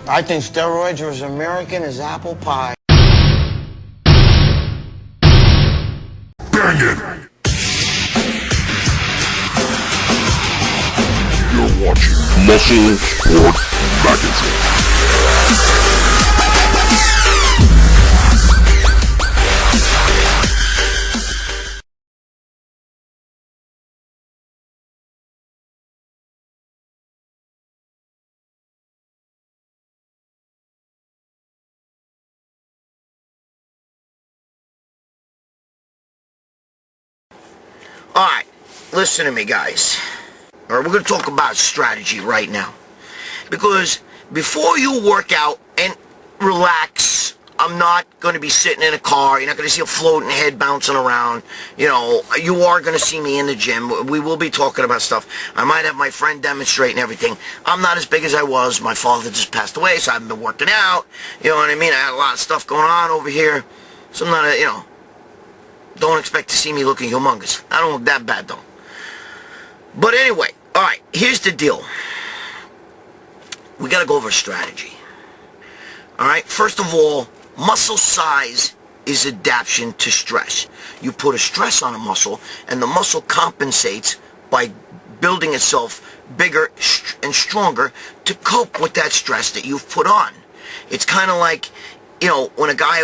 I think steroids are as American as apple pie. Bang it! You're watching Muscle Sport Magazine. Alright, listen to me, guys. Alright, we're going to talk about strategy right now. Because before you work out and relax, I'm not going to be sitting in a car. You're not going to see a floating head bouncing around. You know, you are going to see me in the gym. We will be talking about stuff. I might have my friend demonstrating everything. I'm not as big as I was. My father just passed away, so I haven't been working out. You know what I mean? I had a lot of stuff going on over here. So I'm not don't expect to see me looking humongous. I don't look that bad, though. But anyway, alright, here's the deal. We gotta go over strategy. Alright, first of all, muscle size is adaptation to stress. You put a stress on a muscle, and the muscle compensates by building itself bigger and stronger to cope with that stress that you've put on. It's kind of like, when a guy,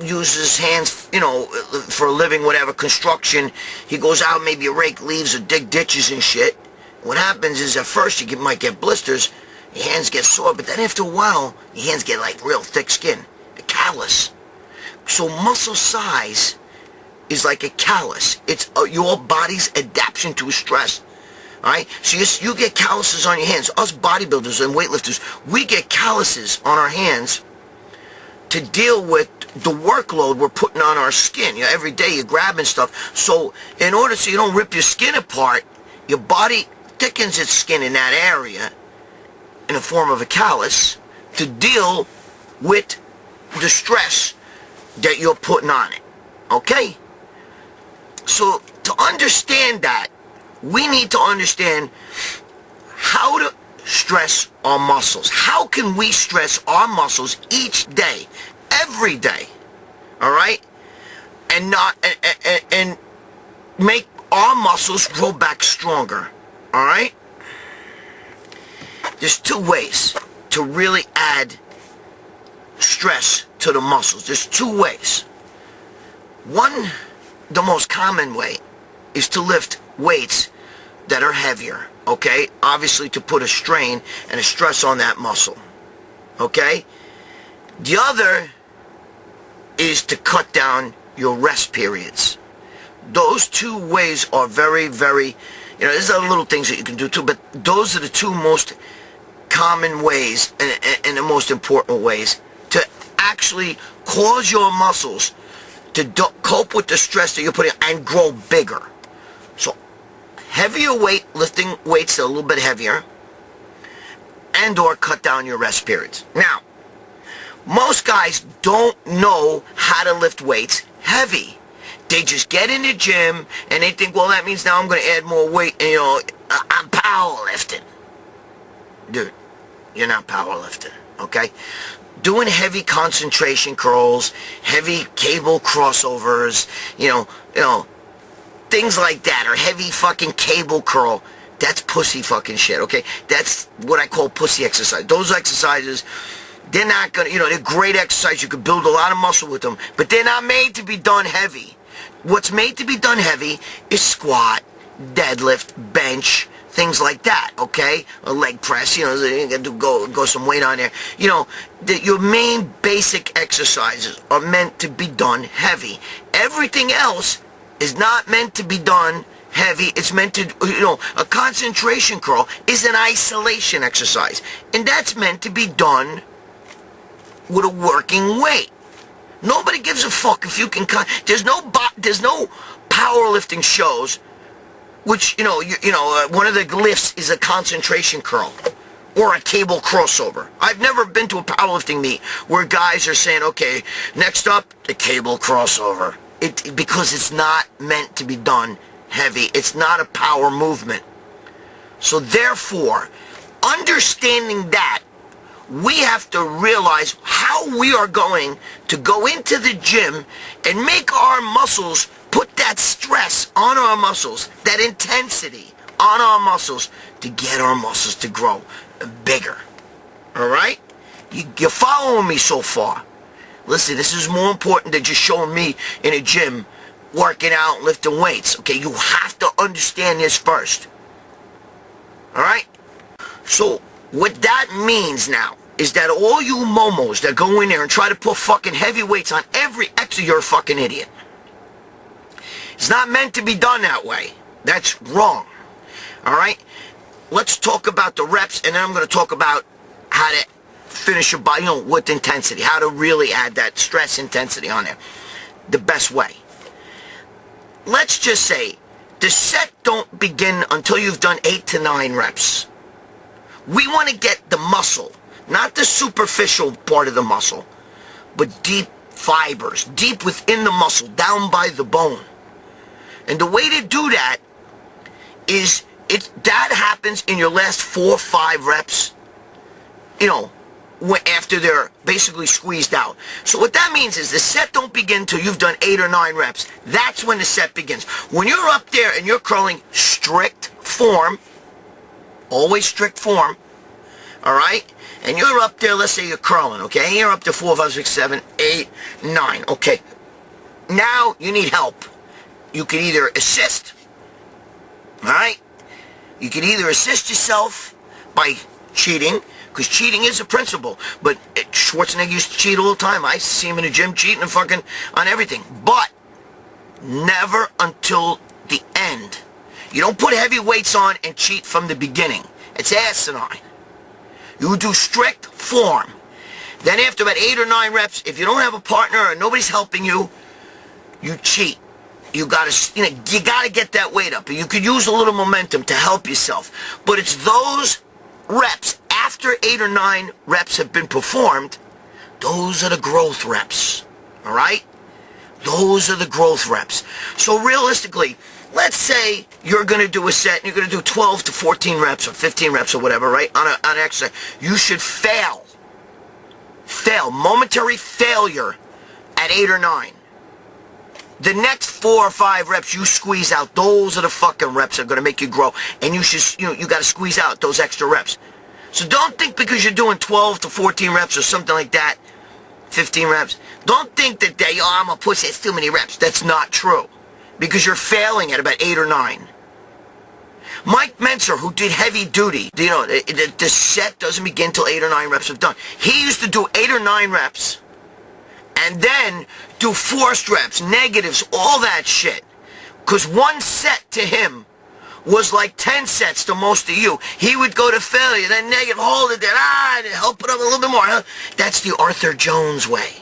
uses his hands, for a living, whatever, construction, he goes out, maybe a rake leaves or dig ditches and shit. What happens is at first you might get blisters, your hands get sore, but then after a while, your hands get like real thick skin, a callus. So muscle size is like a callus. It's your body's adaptation to a stress. Alright? So you get calluses on your hands. Us bodybuilders and weightlifters, we get calluses on our hands to deal with the workload we're putting on our skin. Every day you're grabbing stuff. So in order so you don't rip your skin apart, your body thickens its skin in that area in the form of a callus to deal with the stress that you're putting on it. Okay? So to understand that, we need to understand how to stress our muscles. How can we stress our muscles each day, every day, all right, and make our muscles grow back stronger, all right? There's two ways to really add stress to the muscles. There's two ways. One, the most common way, is to lift weights that are heavier. Okay, obviously to put a strain and a stress on that muscle. Okay? The other is to cut down your rest periods. Those two ways are very, very, there's other little things that you can do too, but those are the two most common ways and the most important ways to actually cause your muscles to cope with the stress that you're putting and grow bigger. So heavier weight, lifting weights that are a little bit heavier, and or cut down your rest periods. Now, most guys don't know how to lift weights heavy. They just get in the gym and they think, well, that means now I'm going to add more weight and, I'm powerlifting. Dude, you're not powerlifting, okay? Doing heavy concentration curls, heavy cable crossovers, things like that, or heavy fucking cable curl, that's pussy fucking shit, okay? That's what I call pussy exercise. Those exercises, they're not gonna, they're great exercise. You can build a lot of muscle with them, but they're not made to be done heavy. What's made to be done heavy is squat, deadlift, bench, things like that, okay? A leg press, you got to go some weight on there. Your main basic exercises are meant to be done heavy. Everything else is not meant to be done heavy. It's meant to, a concentration curl is an isolation exercise. And that's meant to be done with a working weight. Nobody gives a fuck if you can there's no powerlifting shows which, one of the lifts is a concentration curl or a cable crossover. I've never been to a powerlifting meet where guys are saying, okay, next up, the cable crossover. Because it's not meant to be done heavy. It's not a power movement. So therefore, understanding that we have to realize how we are going to go into the gym and make our muscles, put that stress on our muscles, that intensity on our muscles to get our muscles to grow bigger. All right? You're following me so far. Listen, this is more important than just showing me in a gym working out and lifting weights. Okay, you have to understand this first. All right? So what that means now is that all you momos that go in there and try to put fucking heavy weights on every exercise, you're a fucking idiot. It's not meant to be done that way. That's wrong. All right? Let's talk about the reps, and then I'm going to talk about how to finish your body, with intensity, how to really add that stress intensity on there the best way. Let's just say the set don't begin until you've done 8 to 9 reps. We want to get the muscle, not the superficial part of the muscle, but deep fibers, deep within the muscle, down by the bone. And the way to do that is that happens in your last 4 or 5 reps, after they're basically squeezed out. So what that means is the set don't begin until you've done 8 or 9 reps. That's when the set begins. When you're up there and you're curling strict form, always strict form, all right? And you're up there, let's say you're curling, okay? You're up to 4, 5, 6, 7, 8, 9, okay. Now you need help. You can either assist, all right? You can either assist yourself by cheating, because cheating is a principle. But Schwarzenegger used to cheat all the time. I see him in the gym cheating and fucking on everything. But never until the end. You don't put heavy weights on and cheat from the beginning. It's asinine. You do strict form. Then after about 8 or 9 reps, if you don't have a partner or nobody's helping you, you cheat. You gotta get that weight up. You could use a little momentum to help yourself. But it's those reps after 8 or 9 reps have been performed, those are the growth reps. All right? Those are the growth reps. So realistically, let's say you're going to do a set and you're going to do 12 to 14 reps or 15 reps or whatever, right? On an exercise. You should fail. Momentary failure at 8 or 9. The next 4 or 5 reps you squeeze out, those are the fucking reps that are going to make you grow. And you should, you got to squeeze out those extra reps. So don't think because you're doing 12 to 14 reps or something like that, 15 reps, don't think that I'm a pussy, it's too many reps. That's not true. Because you're failing at about 8 or 9. Mike Menser, who did heavy duty, the set doesn't begin till 8 or 9 reps have done. He used to do 8 or 9 reps and then do forced reps, negatives, all that shit. Because one set to him was like 10 sets to most of you. He would go to failure, then negative, hold it there, and help it up a little bit more. That's the Arthur Jones way.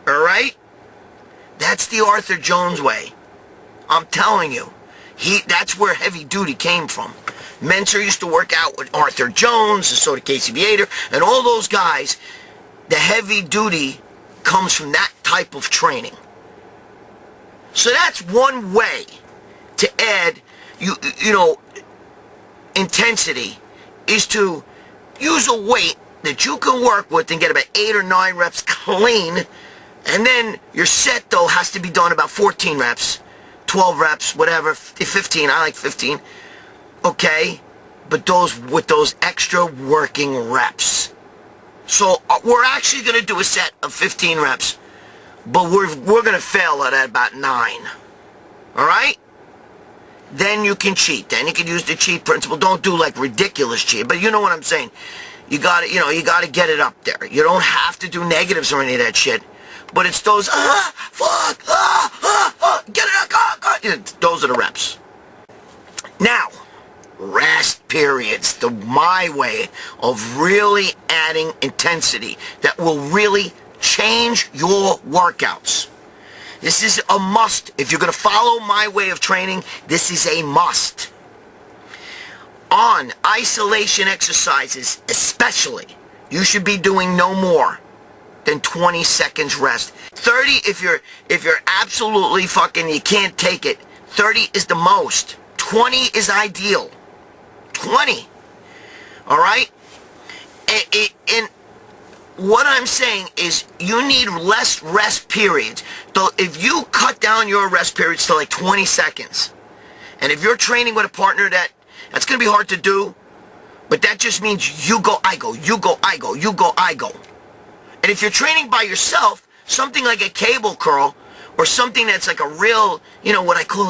All right? That's the Arthur Jones way. I'm telling you. That's where heavy duty came from. Menser used to work out with Arthur Jones, and so did Casey Beater, and all those guys. The heavy duty comes from that type of training. So that's one way to add intensity, is to use a weight that you can work with and get about 8 or 9 reps clean, and then your set though has to be done about 14 reps, 12 reps, whatever, 15, I like 15, okay, but those with those extra working reps. So we're actually going to do a set of 15 reps, but we're going to fail at about 9, all right? Then you can cheat. Then you can use the cheat principle. Don't do like ridiculous cheat, but you know what I'm saying. You got to get it up there. You don't have to do negatives or any of that shit. But it's those get it up, those are the reps. Now, rest periods, my way of really adding intensity that will really change your workouts. This is a must. If you're going to follow my way of training, this is a must. On isolation exercises, especially, you should be doing no more than 20 seconds rest. 30 if you're absolutely fucking, you can't take it. 30 is the most. 20 is ideal. 20. All right? And what I'm saying is you need less rest periods. So if you cut down your rest periods to like 20 seconds, and if you're training with a partner that's going to be hard to do, but that just means you go, I go, you go, I go, you go, I go. And if you're training by yourself, something like a cable curl, or something that's like a real, what I call,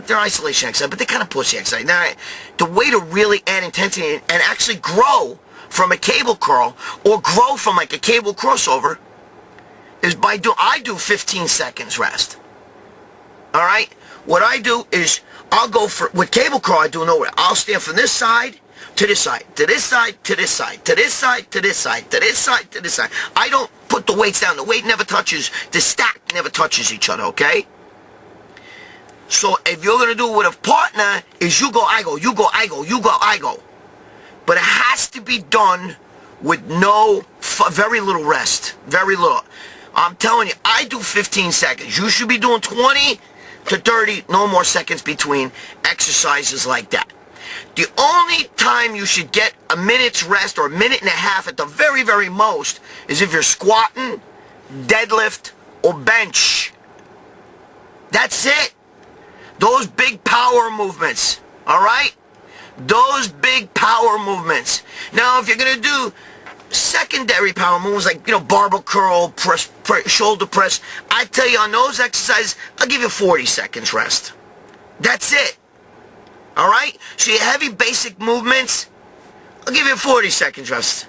they're isolation exercise, but they're kind of pussy exercise. Now, the way to really add intensity and actually grow from a cable curl, or grow from like a cable crossover, is I do 15 seconds rest. All right? What I do is, with cable curl, I do nowhere. I'll stand from this side to this side, to this side, to this side, to this side, to this side, to this side, to this side. I don't put the weights down. The weight never touches, the stack never touches each other, okay? So if you're going to do it with a partner, is you go, I go, you go, I go, you go, I go. But it has to be done with very little rest. Very little. I'm telling you, I do 15 seconds. You should be doing 20 to 30, no more seconds between exercises like that. The only time you should get a minute's rest, or a minute and a half at the very, very most, is if you're squatting, deadlift, or bench. That's it. Those big power movements, all right? Those big power movements. Now, if you're going to do secondary power moves like, barbell curl, press, shoulder press, I tell you on those exercises, I'll give you 40 seconds rest. That's it. All right? So your heavy basic movements, I'll give you 40 seconds rest.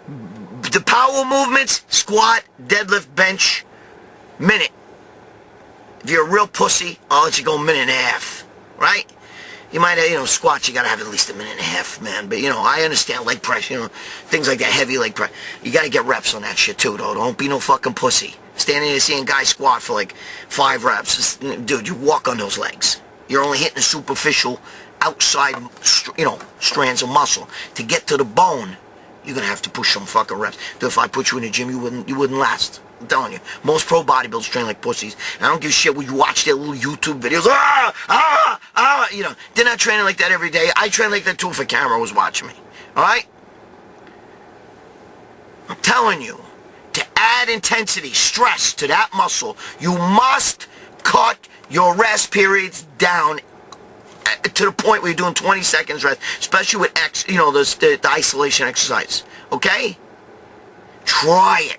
The power movements, squat, deadlift, bench, minute. If you're a real pussy, I'll let you go a minute and a half. Right? You might have, squats, you gotta have at least a minute and a half, man. But, I understand leg press, things like that, heavy leg press. You gotta get reps on that shit too, though. Don't be no fucking pussy. Standing there seeing guys squat for like 5 reps. Dude, you walk on those legs. You're only hitting the superficial outside, strands of muscle. To get to the bone, you're gonna have to push some fucking reps. Dude, if I put you in the gym, you wouldn't last. I'm telling you. Most pro bodybuilders train like pussies. I don't give a shit when you watch their little YouTube videos. They're not training like that every day. I train like that too if a camera was watching me. Alright? I'm telling you, to add intensity, stress to that muscle, you must cut your rest periods down to the point where you're doing 20 seconds rest, especially with the isolation exercise. Okay? Try it.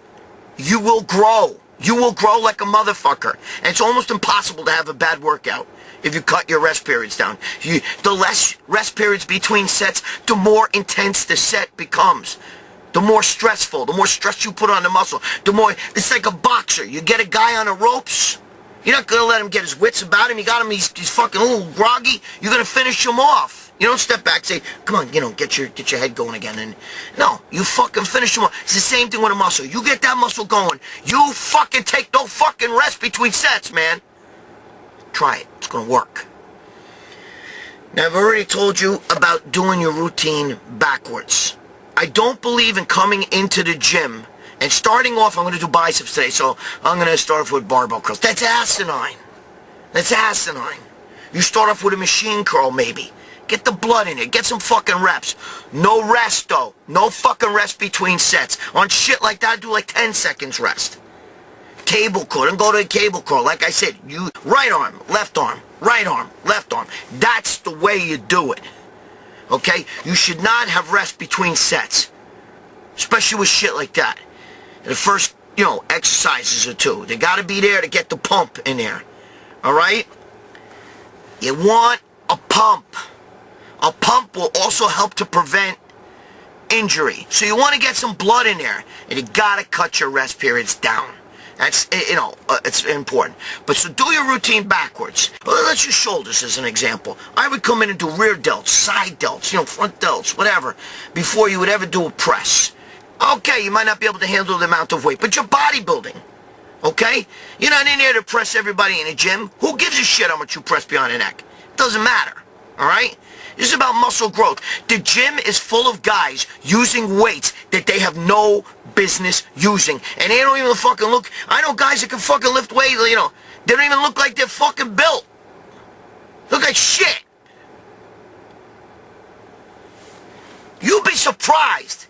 You will grow. You will grow like a motherfucker. And it's almost impossible to have a bad workout if you cut your rest periods down. The less rest periods between sets, the more intense the set becomes. The more stressful, the more stress you put on the muscle, the more, it's like a boxer. You get a guy on the ropes, you're not going to let him get his wits about him. You got him, he's fucking a little groggy. You're going to finish him off. You don't step back and say, come on, get your head going again. And no, you fucking finish him off. It's the same thing with a muscle. You get that muscle going. You fucking take no fucking rest between sets, man. Try it. It's going to work. Now, I've already told you about doing your routine backwards. I don't believe in coming into the gym and starting off, I'm going to do biceps today, so I'm going to start off with barbell curls. That's asinine. That's asinine. You start off with a machine curl, maybe. Get the blood in it. Get some fucking reps. No rest, though. No fucking rest between sets. On shit like that, do like 10 seconds rest. Cable curl. Don't go to a cable curl. Like I said, you right arm, left arm, right arm, left arm. That's the way you do it. Okay? You should not have rest between sets. Especially with shit like that. The first, exercises or two. They got to be there to get the pump in there. All right? You want a pump. A pump will also help to prevent injury. So you want to get some blood in there. And you got to cut your rest periods down. That's, it's important. But so do your routine backwards. Well, let's use shoulders as an example. I would come in and do rear delts, side delts, front delts, whatever, before you would ever do a press. Okay, you might not be able to handle the amount of weight, but you're bodybuilding, okay? You're not in there to press everybody in a gym. Who gives a shit how much you press behind the neck? It doesn't matter, all right? This is about muscle growth. The gym is full of guys using weights that they have no business using, and they don't even fucking look. I know guys that can fucking lift weight, they don't even look like they're fucking built. Look like shit. You'd be surprised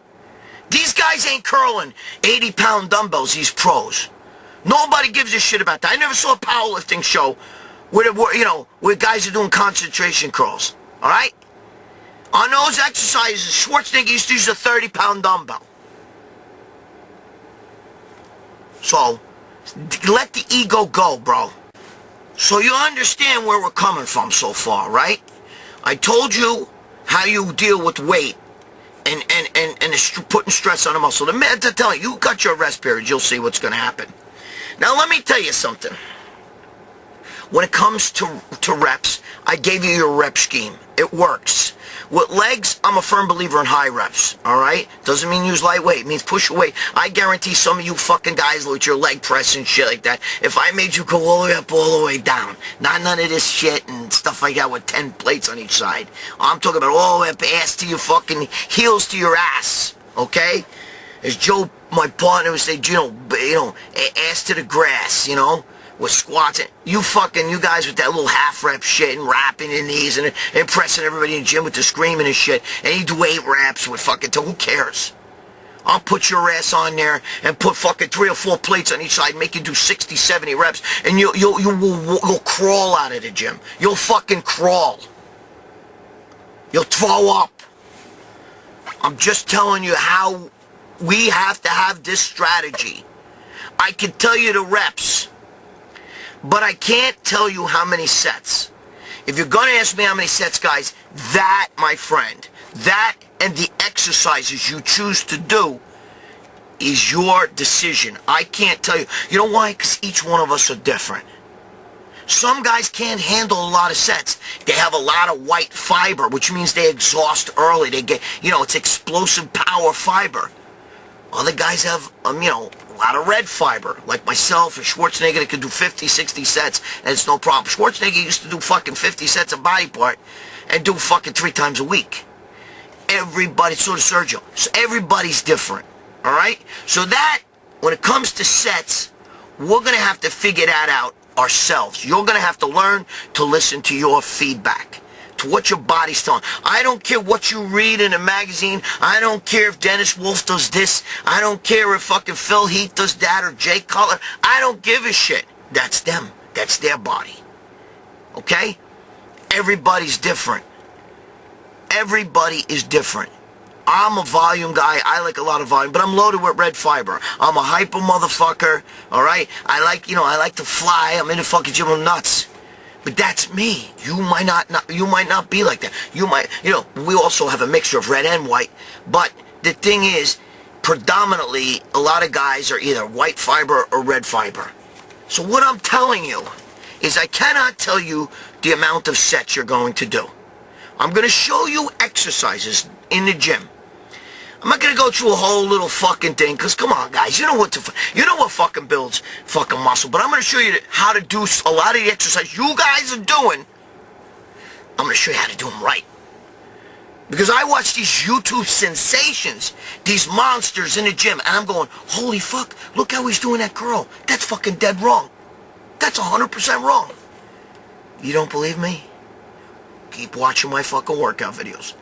These guys ain't curling 80-pound dumbbells, these pros. Nobody gives a shit about that. I never saw a powerlifting show where guys are doing concentration curls. All right? On those exercises, Schwarzenegger used to use a 30-pound dumbbell. So, let the ego go, bro. So you understand where we're coming from so far, right? I told you how you deal with weight and putting stress on a muscle. The man to tell you got your rest periods, you'll see what's going to happen. Now let me tell you something. When it comes to reps, I gave you your rep scheme. It works. With legs, I'm a firm believer in high reps, all right? Doesn't mean use lightweight. It means push your weight. I guarantee some of you fucking guys with your leg press and shit like that, if I made you go all the way up, all the way down, not none of this shit and stuff like that with 10 plates on each side. I'm talking about all the way up, ass to your fucking heels to your ass, okay? As Joe, my partner, would say, ass to the grass, with squats. You guys with that little half rep shit and wrapping your knees and impressing everybody in the gym with the screaming and shit. And you do 8 reps with fucking, who cares? I'll put your ass on there and put fucking 3 or 4 plates on each side, make you do 60, 70 reps, and you'll crawl out of the gym. You'll fucking crawl. You'll throw up. I'm just telling you how we have to have this strategy. I can tell you the reps, but I can't tell you how many sets. If you're going to ask me how many sets, guys, that, my friend, that and the exercises you choose to do is your decision. I can't tell you. You know why? Because each one of us are different. Some guys can't handle a lot of sets. They have a lot of white fiber, which means they exhaust early. They get, it's explosive power fiber. Other guys have, a lot of red fiber, like myself and Schwarzenegger that could do 50, 60 sets, and it's no problem. Schwarzenegger used to do fucking 50 sets of body part and do fucking 3 times a week. Everybody, so does Sergio. So everybody's different, all right? So that, when it comes to sets, we're going to have to figure that out ourselves. You're going to have to learn to listen to your feedback, to what your body's telling. I don't care what you read in a magazine. I don't care if Dennis Wolf does this. I don't care if fucking Phil Heath does that or Jay Cutler. I don't give a shit. That's them. That's their body. Okay? Everybody's different. Everybody is different. I'm a volume guy. I like a lot of volume, but I'm loaded with red fiber. I'm a hyper motherfucker. All right? I like to fly. I'm in the fucking gym. I'm nuts. But that's me. You might not be like that. You might, we also have a mixture of red and white. But the thing is, predominantly, a lot of guys are either white fiber or red fiber. So what I'm telling you is I cannot tell you the amount of sets you're going to do. I'm going to show you exercises in the gym. I'm not going to go through a whole little fucking thing, because come on, guys, you know what fucking builds fucking muscle. But I'm going to show you how to do a lot of the exercises you guys are doing. I'm going to show you how to do them right. Because I watch these YouTube sensations, these monsters in the gym, and I'm going, holy fuck, look how he's doing that curl. That's fucking dead wrong. That's 100% wrong. You don't believe me? Keep watching my fucking workout videos.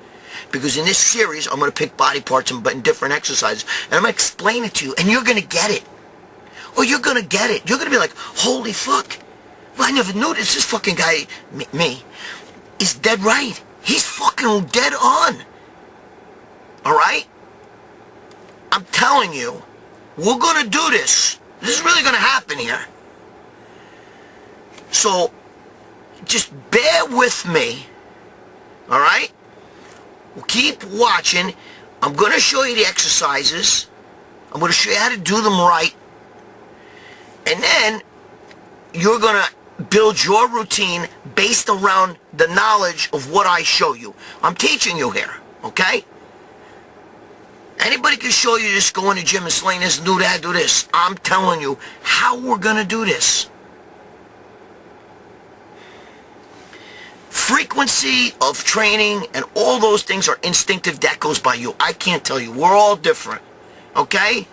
Because in this series, I'm going to pick body parts and different exercises, and I'm going to explain it to you, and you're going to get it. Or you're going to get it. You're going to be like, holy fuck. Well, I never knew this. This fucking guy, me, is dead right. He's fucking dead on. All right? I'm telling you, we're going to do this. This is really going to happen here. So, just bear with me. All right? Keep watching. I'm going to show you the exercises. I'm going to show you how to do them right. And then you're going to build your routine based around the knowledge of what I show you. I'm teaching you here, okay? Anybody can show you just go in the gym and sling this, do that, do this. I'm telling you how we're going to do this. Frequency of training and all those things are instinctive. That goes by you. I can't tell you. We're all different. Okay?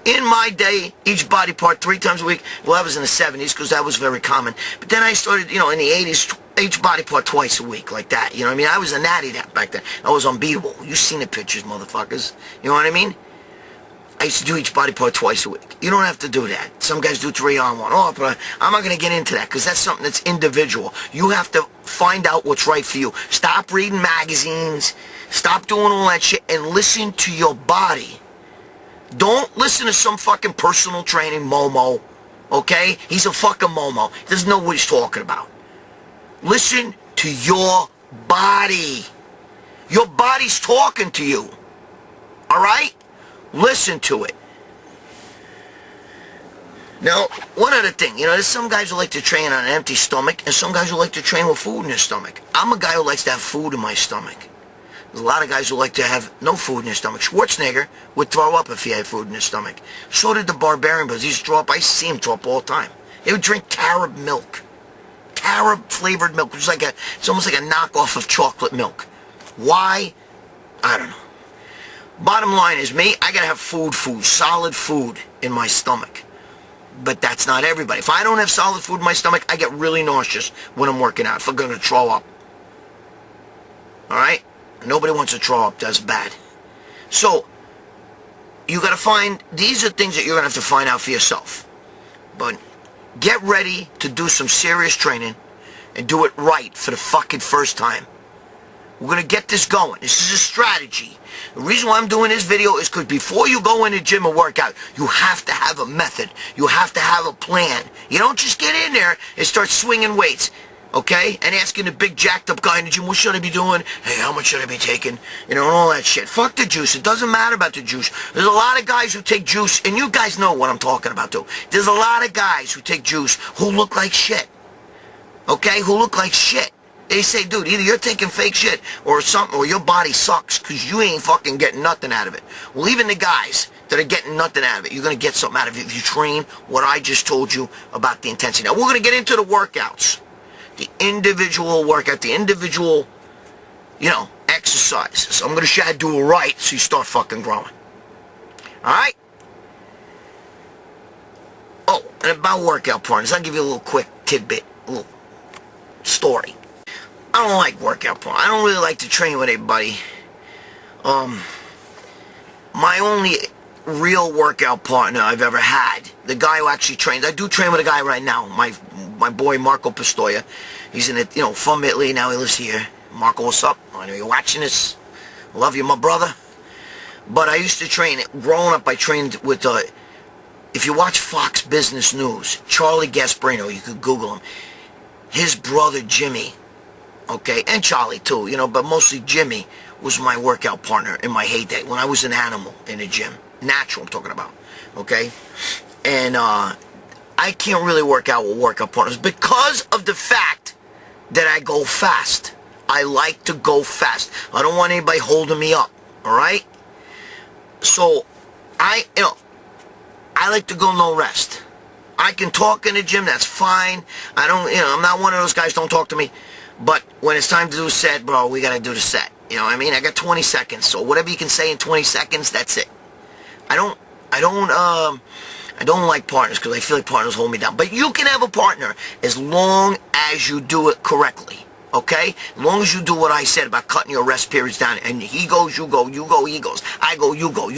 In my day, each body part 3 times a week. Well, that was in the 70s because that was very common. But then I started, in the 80s, each body part twice a week like that. You know what I mean? I was a natty that back then. I was unbeatable. You seen the pictures, motherfuckers. You know what I mean? I used to do each body part twice a week. You don't have to do that. Some guys do 3 on, 1 off, but I'm not going to get into that because that's something that's individual. You have to find out what's right for you. Stop reading magazines. Stop doing all that shit and listen to your body. Don't listen to some fucking personal training Momo, okay? He's a fucking Momo. He doesn't know what he's talking about. Listen to your body. Your body's talking to you, all right? Listen to it. Now, one other thing, there's some guys who like to train on an empty stomach, and some guys who like to train with food in their stomach. I'm a guy who likes to have food in my stomach. There's a lot of guys who like to have no food in their stomach. Schwarzenegger would throw up if he had food in his stomach. So did the Barbarian, but he used to throw up. I see him throw up all the time. They would drink carob milk. Carob-flavored milk, which is it's almost like a knockoff of chocolate milk. Why? I don't know. Bottom line is me, I gotta have food, solid food in my stomach. But that's not everybody. If I don't have solid food in my stomach, I get really nauseous when I'm working out. If I'm gonna throw up. Alright? Nobody wants to throw up. That's bad. So, you gotta find, these are things that you're gonna have to find out for yourself. But get ready to do some serious training and do it right for the fucking first time. We're going to get this going. This is a strategy. The reason why I'm doing this video is because before you go in the gym and work out, you have to have a method. You have to have a plan. You don't just get in there and start swinging weights, okay? And asking the big jacked up guy in the gym, what should I be doing? Hey, how much should I be taking? And all that shit. Fuck the juice. It doesn't matter about the juice. There's a lot of guys who take juice, and you guys know what I'm talking about too. There's a lot of guys who take juice who look like shit, okay? Who look like shit. They say, dude, either you're taking fake shit or something, or your body sucks because you ain't fucking getting nothing out of it. Well, even the guys that are getting nothing out of it, you're going to get something out of it if you train what I just told you about the intensity. Now, we're going to get into the workouts. The individual workout, the individual, exercises. So I'm going to do it right so you start fucking growing. All right? Oh, and about workout partners, I'll give you a little quick tidbit, a little story. I don't like workout partners. I don't really like to train with anybody. My only real workout partner I've ever had, the guy who actually trains, I do train with a guy right now, my boy Marco Pistoia. He's in it, from Italy, now he lives here. Marco, what's up? I know you're watching this. Love you, my brother. But I used to train, growing up I trained with, if you watch Fox Business News, Charlie Gasparino, you could Google him. His brother Jimmy, okay, and Charlie too, but mostly Jimmy was my workout partner in my heyday when I was an animal in the gym. Natural, I'm talking about, okay? And I can't really work out with workout partners because of the fact that I go fast. I like to go fast. I don't want anybody holding me up, all right? So, I like to go no rest. I can talk in the gym, that's fine. I don't, I'm not one of those guys, don't talk to me. But when it's time to do a set, bro, we got to do the set. You know what I mean? I got 20 seconds. So whatever you can say in 20 seconds, that's it. I don't like partners because I feel like partners hold me down. But you can have a partner as long as you do it correctly. Okay? As long as you do what I said about cutting your rest periods down. And he goes, you go, he goes. I go, you go,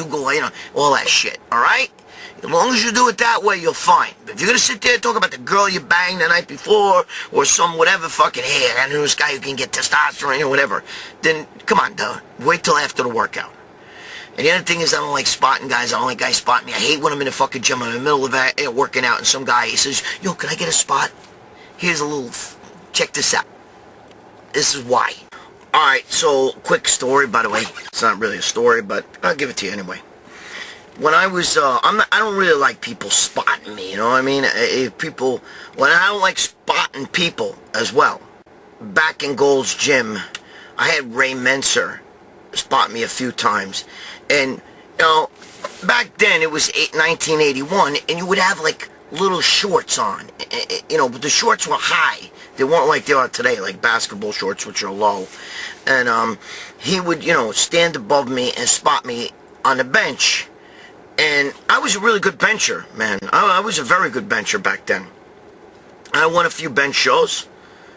all that shit. All right? As long as you do it that way, you're fine. But if you're going to sit there and talk about the girl you banged the night before, or some whatever fucking, hey, I know this guy who can get testosterone or whatever, then come on, dude. Wait till after the workout. And the other thing is I don't like spotting guys. I don't like guys spotting me. I hate when I'm in the fucking gym. I'm in the middle of working out and some guy, he says, yo, can I get a spot? Here's a little, check this out. This is why. Alright, so quick story, by the way. It's not really a story, but I'll give it to you anyway. When I was, I don't really like people spotting me, you know what I mean? I don't like spotting people as well. Back in Gold's Gym, I had Ray Menser spot me a few times. And, back then it was 1981, and you would have like little shorts on. But the shorts were high. They weren't like they are today, like basketball shorts, which are low. And he would, stand above me and spot me on the bench. And I was a really good bencher, man. I was a very good bencher back then. I won a few bench shows,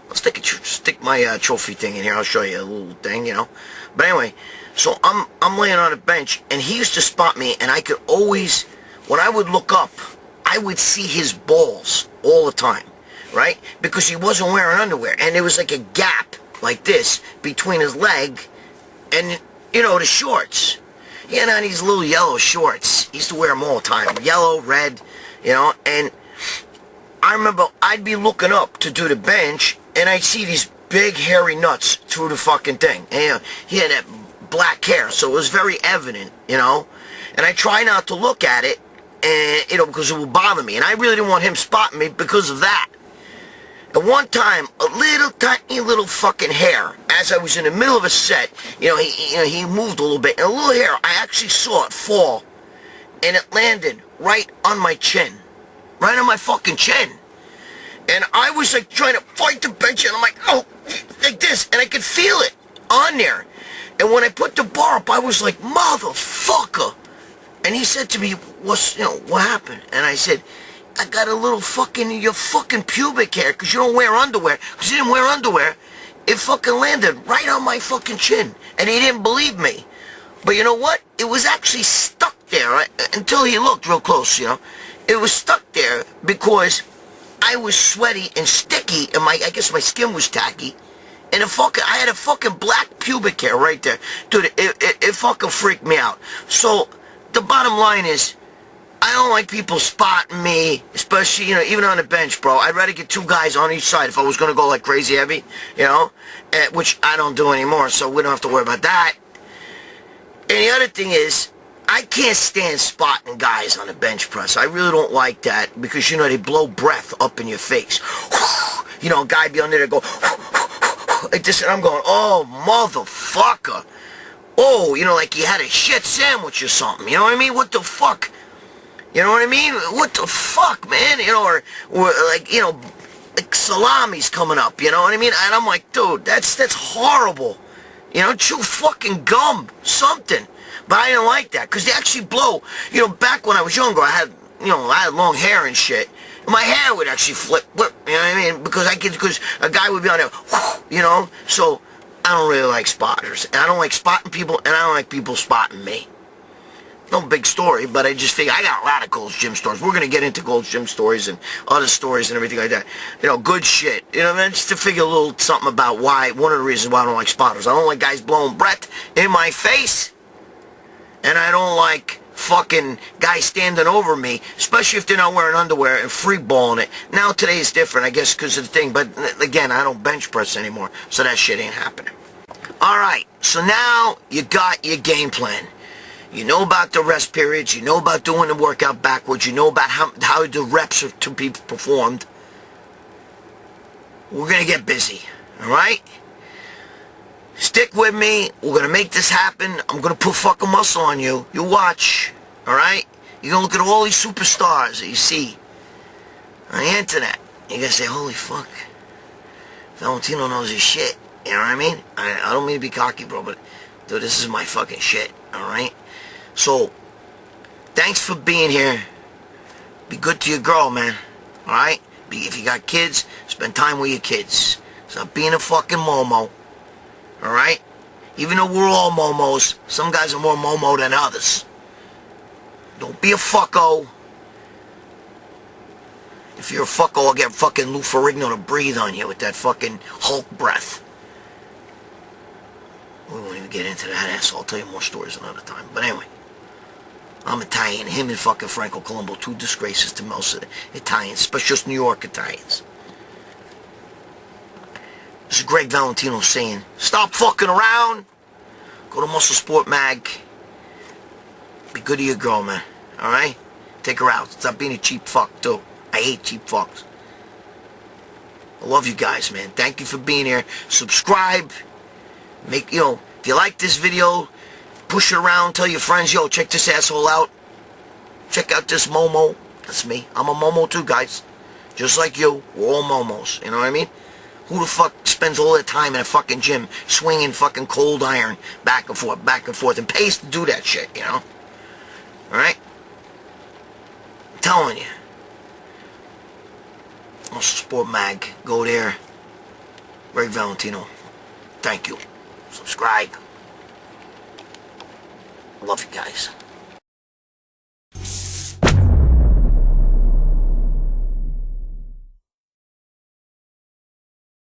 I'll stick my trophy thing in here. I'll show you a little thing, you know. But anyway, so I'm laying on a bench, and he used to spot me, and I could always, when I would look up, I would see his balls all the time, right? Because he wasn't wearing underwear, and there was like a gap like this between his leg and, you know, the shorts. He had on these little yellow shorts. He used to wear them all the time. Yellow, red, you know, and I remember I'd be looking up to do the bench, and I'd see these big hairy nuts through the fucking thing. And, you know, he had that black hair, so it was very evident, you know. And I try not to look at it, and, you know, because it would bother me. And I really didn't want him spotting me because of that. And one time, a little tiny little fucking hair, as I was in the middle of a set, you know, he moved a little bit, and a little hair, I actually saw it fall, and it landed right on my chin. Right on my fucking chin. And I was like trying to fight the bench, and I'm like, oh, like this, and I could feel it on there. And when I put the bar up, I was like, motherfucker. And he said to me, what happened? And I said, I got a little your fucking pubic hair, because you don't wear underwear. Because you didn't wear underwear, it fucking landed right on my fucking chin. And he didn't believe me. But you know what? It was actually stuck there, right? Until he looked real close, you know. It was stuck there because I was sweaty and sticky, and I guess my skin was tacky. And I had a fucking black pubic hair right there. Dude, it fucking freaked me out. So, the bottom line is, I don't like people spotting me, especially, you know, even on the bench, bro. I'd rather get two guys on each side if I was going to go like crazy heavy, you know, which I don't do anymore, so we don't have to worry about that. And the other thing is, I can't stand spotting guys on a bench press. I really don't like that because, you know, they blow breath up in your face. You know, a guy be under there go like this, and I'm going, oh, motherfucker. Oh, you know, like he had a shit sandwich or something. You know what I mean? What the fuck? You know what I mean? What the fuck, man? You know, or like, you know, like salami's coming up. You know what I mean? And I'm like, dude, that's horrible. You know, chew fucking gum, something. But I didn't like that, because they actually blow. You know, back when I was younger, I had long hair and shit. And my hair would actually flip, you know what I mean? Because a guy would be on there, you know? So, I don't really like spotters. And I don't like spotting people, and I don't like people spotting me. No big story, but I just figure I got a lot of Gold's Gym stories. We're going to get into Gold's Gym stories and other stories and everything like that. You know, good shit. You know, man, just to figure a little something about one of the reasons why I don't like spotters. I don't like guys blowing breath in my face. And I don't like fucking guys standing over me, especially if they're not wearing underwear and free balling it. Now today is different, I guess, because of the thing. But again, I don't bench press anymore, so that shit ain't happening. All right, so now you got your game plan. You know about the rest periods. You know about doing the workout backwards. You know about how the reps are to be performed. We're going to get busy, all right? Stick with me. We're going to make this happen. I'm going to put fucking muscle on you. You watch, all right? You're going to look at all these superstars that you see on the internet. You're going to say, holy fuck, Valentino knows his shit. You know what I mean? I don't mean to be cocky, bro, but dude, this is my fucking shit, all right? So, thanks for being here. Be good to your girl, man, all right? If you got kids, spend time with your kids. Stop being a fucking momo. Alright? Even though we're all momos, some guys are more momo than others. Don't be a fucko. If you're a fucko, I'll get fucking Lou Ferrigno to breathe on you with that fucking Hulk breath. We won't even get into that asshole. I'll tell you more stories another time. But anyway, I'm Italian. Him and fucking Franco Colombo, two disgraces to most Italians, especially just New York Italians. This is Gregg Valentino saying, stop fucking around. Go to Muscle Sport Mag. Be good to your girl, man. Alright? Take her out. Stop being a cheap fuck, too. I hate cheap fucks. I love you guys, man. Thank you for being here. Subscribe. If you like this video, push it around. Tell your friends, yo, check this asshole out. Check out this Momo. That's me. I'm a Momo, too, guys. Just like you. We're all Momos. You know what I mean? Who the fuck spends all their time in a fucking gym swinging fucking cold iron back and forth, and pays to do that shit, you know? Alright? I'm telling you. Muscle Sport Mag. Go there. Gregg Valentino. Thank you. Subscribe. Love you guys.